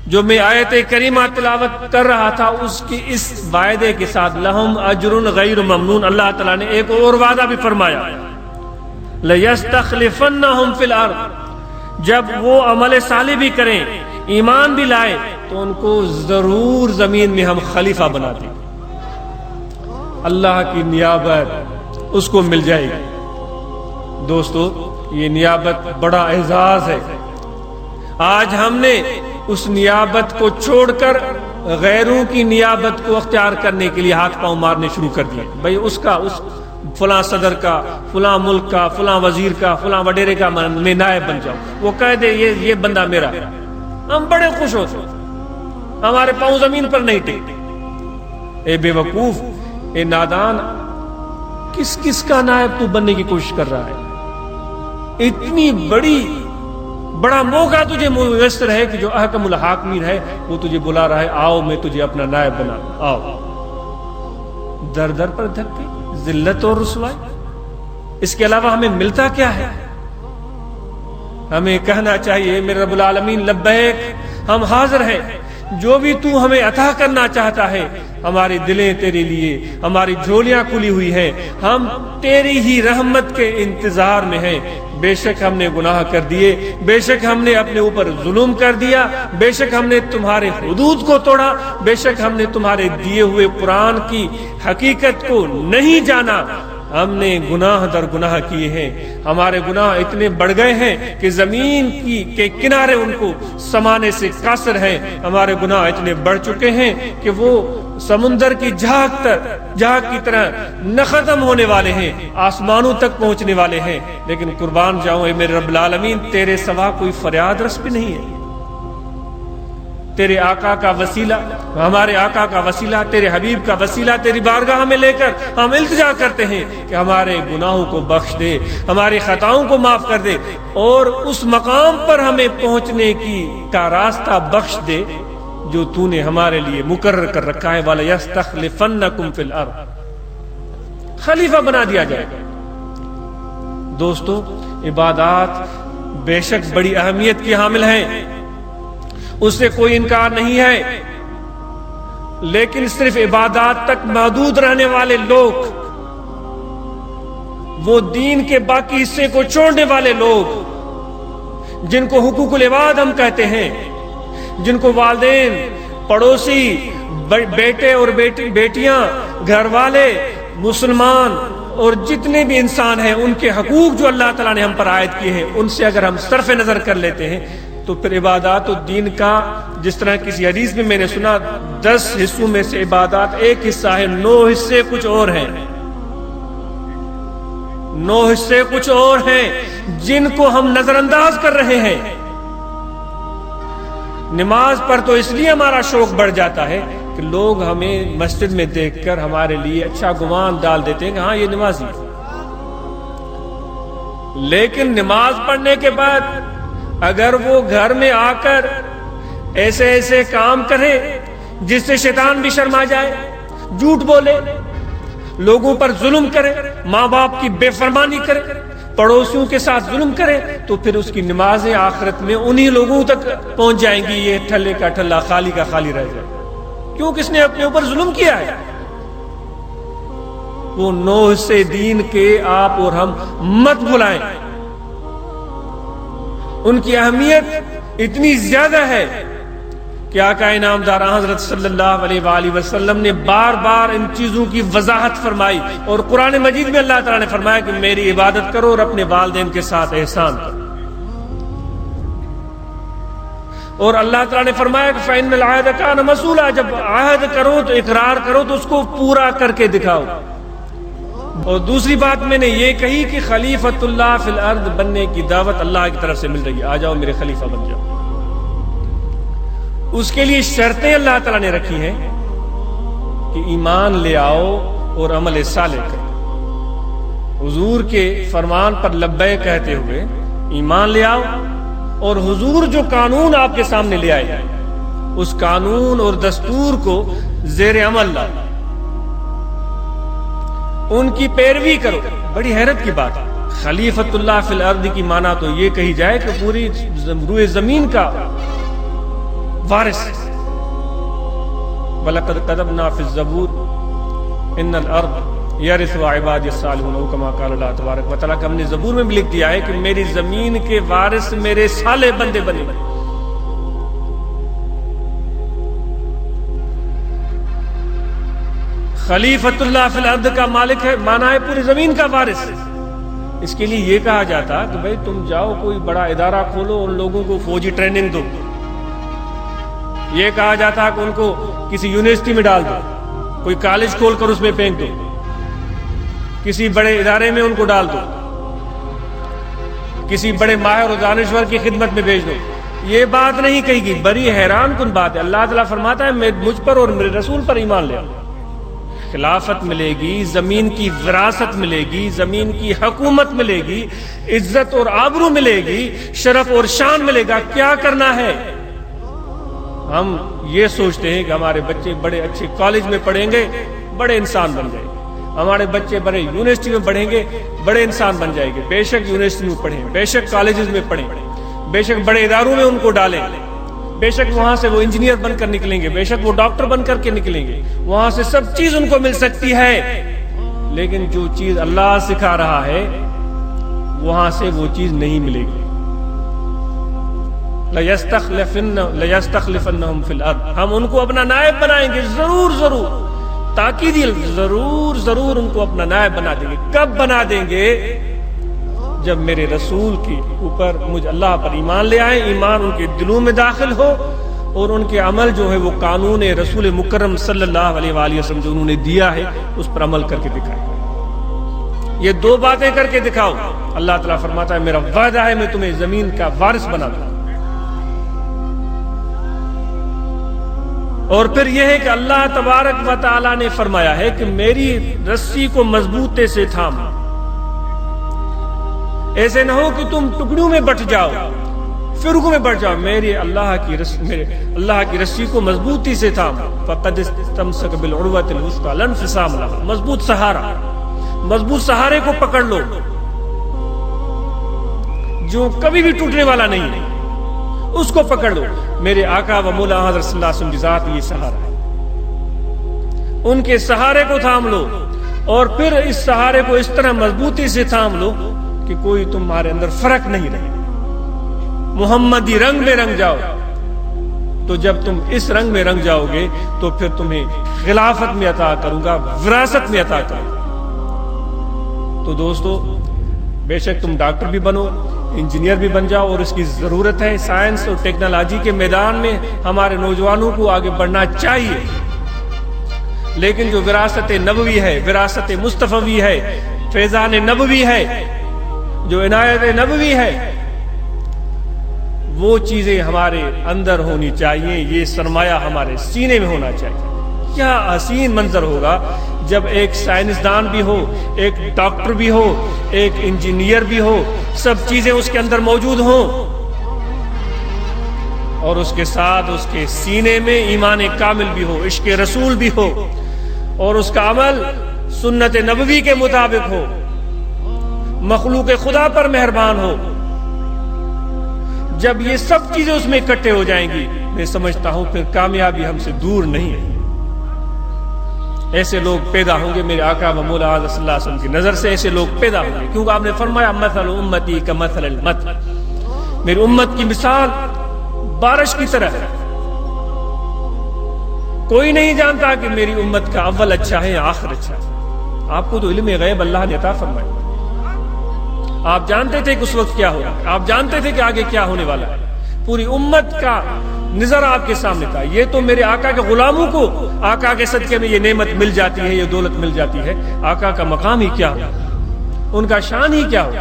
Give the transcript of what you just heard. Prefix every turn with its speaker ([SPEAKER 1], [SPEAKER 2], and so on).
[SPEAKER 1] جو میں آیت کریمہ تلاوت کر رہا تھا اس کی اس وعدے کے ساتھ لہم اجر غیر ممنون، اللہ تعالیٰ نے ایک اور وعدہ بھی فرمایا، لَيَسْتَخْلِفَنَّهُمْ فِي الْأَرْضِ، جب وہ عمل صالح بھی کریں، ایمان بھی لائے، تو ان کو ضرور زمین میں ہم خلیفہ بنا دیں۔ اللہ کی نیابت اس کو مل جائے گی۔ دوستو، یہ نیابت بڑا اعزاز ہے۔ آج ہم نے اس نیابت کو چھوڑ کر غیروں کی نیابت کو اختیار کرنے کے لیے ہاتھ پاؤں مارنے شروع کر دیے۔ بھئی اس فلاں صدر کا، فلاں ملک کا، فلاں وزیر کا، فلاں وڈیرے کا میں نائب بن جاؤں، وہ کہہ دے یہ بندہ میرا، ہم بڑے خوش ہوتے، ہمارے پاؤں زمین پر نہیں ٹکتے۔ اے بے وقوف، اے نادان، کس کا نائب تو بننے کی کوشش کر رہا ہے؟ اتنی بڑا موقع تجھے میسر ہے کہ جو احکم الحاکمین ہے وہ تجھے بلا رہا ہے، آؤ میں تجھے اپنا نائب بنا، آؤ۔ در در پر دھکے، ذلت اور رسوائی، اس کے علاوہ ہمیں ملتا کیا ہے؟ ہمیں کہنا چاہیے میرے رب العالمین لبیک، ہم حاضر ہیں، جو بھی تو ہمیں عطا کرنا چاہتا ہے، ہماری دلیں تیرے لیے، ہماری جھولیاں کھلی ہوئی ہیں، ہم تیری ہی رحمت کے انتظار میں ہیں۔ بے شک ہم نے گناہ کر دیے، بے شک ہم نے اپنے اوپر ظلم کر دیا، بے شک ہم نے تمہارے حدود کو توڑا، بے شک ہم نے تمہارے دیے ہوئے قرآن کی حقیقت کو نہیں جانا، ہم نے گناہ در گناہ کیے ہیں، ہمارے گناہ اتنے بڑھ گئے ہیں کہ زمین کے کنارے ان کو سمانے سے قاصر ہیں، ہمارے گناہ اتنے بڑھ چکے ہیں کہ وہ سمندر کی جھاگ کی طرح نہ ختم ہونے والے ہیں، آسمانوں تک پہنچنے والے ہیں، لیکن قربان جاؤں اے میرے رب العالمین، تیرے سوا کوئی فریاد رس بھی نہیں ہے۔ تیرے آقا کا وسیلہ، ہمارے آقا کا وسیلہ، تیرے حبیب کا وسیلہ تیری بارگاہ میں لے کر ہم التجا کرتے ہیں کہ ہمارے گناہوں کو بخش دے، ہماری خطاؤں کو معاف کر دے، اور اس مقام پر ہمیں پہنچنے کا راستہ بخش دے جو تو نے ہمارے لیے مقرر کر رکھا ہے۔ وَلَيَسْتَخْلِفَنَّكُمْ فِي الْأَرْضِ، خلیفہ بنا دیا جائے گا۔ دوستو، عبادات بے شک بڑی اہمیت کی حامل ہیں، اس سے کوئی انکار نہیں ہے، لیکن صرف عبادات تک محدود رہنے والے لوگ، وہ دین کے باقی حصے کو چھوڑنے والے لوگ، جن کو حقوق العباد ہم کہتے ہیں، جن کو والدین، پڑوسی، بیٹے اور بیٹیاں، گھر والے، مسلمان اور جتنے بھی انسان ہیں، ان کے حقوق جو اللہ تعالیٰ نے ہم پر عائد کیے ہیں، ان سے اگر ہم صرف نظر کر لیتے ہیں تو پھر عبادات و دین کا، جس طرح کسی حدیث میں نے سنا، 10 حصوں میں سے عبادات ایک حصہ ہے، 9 حصے کچھ اور ہیں، 9 حصے کچھ اور ہیں جن کو ہم نظر انداز کر رہے ہیں۔ نماز پر تو اس لیے ہمارا شوق بڑھ جاتا ہے کہ لوگ ہمیں مسجد میں دیکھ کر ہمارے لیے اچھا گمان ڈال دیتے ہیں کہ ہاں یہ نمازی، لیکن نماز پڑھنے کے بعد اگر وہ گھر میں آ کر ایسے کام کرے جس سے شیطان بھی شرما جائے، جھوٹ بولے، لوگوں پر ظلم کرے، ماں باپ کی بے فرمانی کرے، پڑوسیوں کے ساتھ ظلم کرے، تو پھر اس کی نمازیں آخرت میں انہی لوگوں تک پہنچ جائیں گی، یہ ٹھلے کا ٹھلا، خالی کا خالی رہ جائے، کیوں؟ کس نے اپنے اوپر ظلم کیا ہے۔ وہ 9 حصے دین کے آپ اور ہم مت بھلائیں، ان کی اہمیت اتنی زیادہ ہے کہ آقا انعامدار حضرت صلی اللہ علیہ وآلہ وسلم نے بار بار ان چیزوں کی وضاحت فرمائی، اور قرآن مجید میں اللہ تعالیٰ نے فرمایا کہ میری عبادت کرو اور اپنے والدین کے ساتھ احسان کرو، اور اللہ تعالیٰ نے فرمایا کہ فَإِنَّ الْعَهْدَ كَانَ مَسْئُولًا، جب عہد کرو تو اقرار کرو تو اس کو پورا کر کے دکھاؤ۔ اور دوسری بات میں نے یہ کہی کہ خلیفۃ اللہ فی الارض بننے کی دعوت اللہ کی طرف سے مل رہی ہے، آ جاؤ میرے خلیفہ بن جاؤ۔ اس کے لیے شرطیں اللہ تعالیٰ نے رکھی ہیں کہ ایمان لے آؤ اور عمل صالح کرو، حضور کے فرمان پر لبیک کہتے ہوئے ایمان لے آؤ، اور حضور جو قانون آپ کے سامنے لے آئے اس قانون اور دستور کو زیر عمل لاؤ، ان کی پیروی کرو۔ بڑی حیرت کی بات ہے، خلیفۃ اللہ فی الارض کی معنی تو یہ کہی جائے کہ پوری روئے زمین کا وارث. وَلَقَدْ كَتَبْنَا فِي الزَّبُورِ إِنَّ الْأَرْضَ يَرِثُهَا عِبَادِيَ الصَّالِحُونَ أَوْ كَمَا قَالَ اللَّهُ تَبَارَكَ وَتَعَالَىٰ کہ ہم نے زبور میں بھی لکھ دیا ہے کہ میری زمین کے وارث میرے صالح بندے بنے. خلیفۃ اللہ فی الارض کا مالک ہے، مانا ہے پوری زمین کا وارث. اس کے لیے یہ کہا جاتا کہ بھئی تم جاؤ کوئی بڑا ادارہ کھولو، ان لوگوں کو فوجی ٹریننگ دو. یہ کہا جاتا کہ ان کو کسی یونیورسٹی میں ڈال دو، کوئی کالج کھول کر اس میں پھینک دو، کسی بڑے ادارے میں ان کو ڈال دو، کسی بڑے ماہر و دانشور کی خدمت میں بھیج دو. یہ بات نہیں کہی گئی. بڑی حیران کن بات ہے. اللہ تعالیٰ فرماتا ہے میں مجھ پر اور میرے رسول پر ایمان لے آؤ، خلافت ملے گی، زمین کی وراثت ملے گی، زمین کی حکومت ملے گی، عزت اور آبرو ملے گی، شرف اور شان ملے گا. کیا کرنا ہے؟ ہم یہ سوچتے ہیں کہ ہمارے بچے بڑے اچھے کالج میں پڑھیں گے، بڑے انسان بن جائیں گے، ہمارے بچے بڑے یونیورسٹی میں پڑھیں گے، بڑے انسان بن جائیں گے. بے شک یونیورسٹی میں پڑھیں، بے شک کالجز میں پڑھیں، بے شک بڑے اداروں میں ان کو ڈالیں، بے شک وہاں سے وہ انجینئر بن کر نکلیں گے، بے شک وہ ڈاکٹر بن کر کے نکلیں گے، وہاں سے سب چیز ان کو مل سکتی ہے. لیکن جو چیز اللہ سکھا رہا ہے وہاں سے وہ چیز نہیں ملے گی. لَيَسْتَخْلِفَنَّهُمْ فِي الْأَرْضِ ہم ان کو اپنا نائب بنائیں گے. ضرور ضرور، تاکیدی ضرور ضرور ان کو اپنا نائب بنا دیں گے. کب بنا دیں گے؟ جب میرے رسول کے اوپر مجھ اللہ پر ایمان لے آئیں، ایمان ان کے دلوں میں داخل ہو، اور ان کے عمل جو ہے وہ قانون رسول مکرم صلی اللہ علیہ وآلہ وسلم جو انہوں نے دیا ہے اس پر عمل کر کے دکھائیں. یہ دو باتیں کر کے دکھاؤ. اللہ تعالیٰ فرماتا ہے میرا وعدہ ہے میں تمہیں زمین کا وارث بنا دوں. اور پھر یہ ہے کہ اللہ تبارک و تعالیٰ نے فرمایا ہے کہ میری رسی کو مضبوطی سے تھام، ایسے نہ ہو کہ تم ٹکڑوں میں بٹ جاؤ، فرقوں میں بٹ جاؤ. میرے اللہ کی رسی کو مضبوطی سے تھام. فقد استمسک بالعروۃ الوثقی لا انفصام لها مضبوط سہارے کو پکڑ لو جو کبھی بھی ٹوٹنے والا نہیں ہے، اس کو پکڑ لو. میرے آقا و مولا حضرت صلی اللہ علیہ وسلم کی ذات یہ سہارا ہے، ان کے سہارے کو تھام لو، اور پھر اس سہارے کو اس طرح مضبوطی سے تھام لو کہ کوئی تمہارے اندر فرق نہیں رہے، محمدی رنگ میں رنگ جاؤ. تو جب تم اس رنگ میں رنگ جاؤ گے تو پھر تمہیں خلافت میں عطا کروں گا، وراثت میں عطا کروں گا. تو دوستو، بے شک تم ڈاکٹر بھی بنو، انجینئر بھی بن جاؤ، اور اس کی ضرورت ہے. سائنس اور ٹیکنالوجی کے میدان میں ہمارے نوجوانوں کو آگے بڑھنا چاہیے. لیکن جو وراثت نبوی ہے، وراثت مصطفی ہے، فیضان نبوی ہے، جو عنایت نبوی ہے، وہ چیزیں ہمارے اندر ہونی چاہیے. یہ سرمایہ ہمارے سینے میں ہونا چاہیے. کیا حسین منظر ہوگا جب ایک سائنسدان بھی ہو، ایک ڈاکٹر بھی ہو، ایک انجینئر بھی ہو، سب چیزیں اس کے اندر موجود ہوں، اور اس کے ساتھ اس کے سینے میں ایمان کامل بھی ہو، عشق رسول بھی ہو، اور اس کا عمل سنت نبوی کے مطابق ہو، مخلوق خدا پر مہربان ہو. جب یہ سب چیزیں اس میں اکٹھے ہو جائیں گی، میں سمجھتا ہوں پھر کامیابی ہم سے دور نہیں ہے. ایسے لوگ پیدا ہوں گے میرے آقا و مولا صلی اللہ علیہ وسلم کی نظر سے، ایسے لوگ پیدا ہوں گے، کیونکہ آپ نے فرمایا مثل امتی کمثل المطر، میری امت کی مثال بارش کی طرح ہے. کوئی نہیں جانتا کہ میری امت کا اول اچھا ہے یا آخر اچھا ہے. آپ کو تو علم غیب اللہ نے عطا فرمایا. آپ جانتے تھے کہ اس وقت کیا ہوگا، آپ جانتے تھے کہ آگے کیا ہونے والا ہے. پوری امت کا نظر آپ کے سامنے تھا. یہ تو میرے آقا کے غلاموں کو آقا کے صدقے میں یہ نعمت مل جاتی ہے، یہ دولت مل جاتی ہے. آقا کا مقام ہی کیا ہو، ان کا شان ہی کیا ہو.